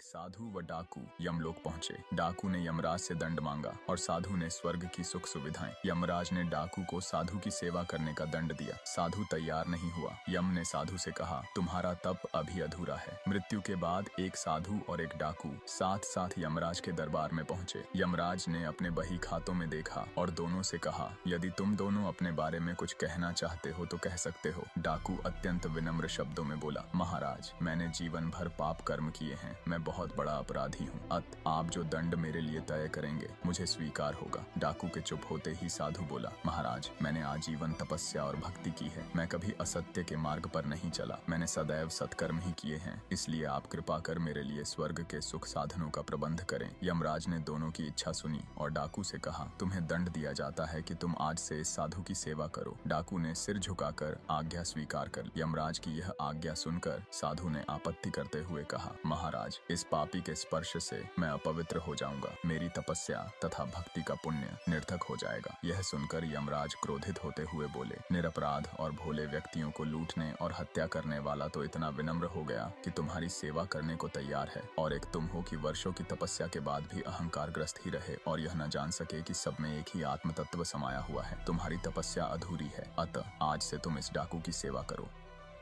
एक साधु व डाकू यमलोक पहुंचे। डाकू ने यमराज से दंड मांगा और साधु ने स्वर्ग की सुख सुविधाएं। यमराज ने डाकू को साधु की सेवा करने का दंड दिया। साधु तैयार नहीं हुआ। यम ने साधु से कहा, तुम्हारा तप अभी अधूरा है। मृत्यु के बाद एक साधु और एक डाकू साथ साथ यमराज के दरबार में पहुंचे। यमराज ने अपने बही खातों में देखा और दोनों से कहा, यदि तुम दोनों अपने बारे में कुछ कहना चाहते हो तो कह सकते हो। डाकू अत्यंत विनम्र शब्दों में बोला, महाराज, मैंने जीवन भर पाप कर्म किए हैं। मैं बहुत बड़ा अपराधी हूँ। आप जो दंड मेरे लिए तय करेंगे मुझे स्वीकार होगा। डाकू के चुप होते ही साधु बोला, महाराज, मैंने आजीवन तपस्या और भक्ति की है। मैं कभी असत्य के मार्ग पर नहीं चला। मैंने सदैव सत्कर्म ही किए हैं। इसलिए आप कृपा कर मेरे लिए स्वर्ग के सुख साधनों का प्रबंध करें। यमराज ने दोनों की इच्छा सुनी और डाकू से कहा, तुम्हें दंड दिया जाता है कि तुम आज से इस साधु की सेवा करो। डाकू ने सिर झुकाकर आज्ञा स्वीकार कर ली। यमराज की यह आज्ञा सुनकर साधु ने आपत्ति करते हुए कहा, महाराज, इस पापी के स्पर्श से मैं अपवित्र हो जाऊंगा। मेरी तपस्या तथा भक्ति का पुण्य निर्थक हो जाएगा। यह सुनकर यमराज क्रोधित होते हुए बोले, निरपराध और भोले व्यक्तियों को लूटने और हत्या करने वाला तो इतना विनम्र हो गया कि तुम्हारी सेवा करने को तैयार है, और एक तुम हो कि वर्षों की तपस्या के बाद भी अहंकारग्रस्त ही रहे और यह न जान सके कि सब में एक ही आत्म तत्व समाया हुआ है। तुम्हारी तपस्या अधूरी है। अतः आज से तुम इस डाकू की सेवा करो।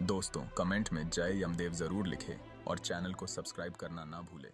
दोस्तों, कमेंट में जय यमदेव जरूर लिखें और चैनल को सब्सक्राइब करना ना भूलें।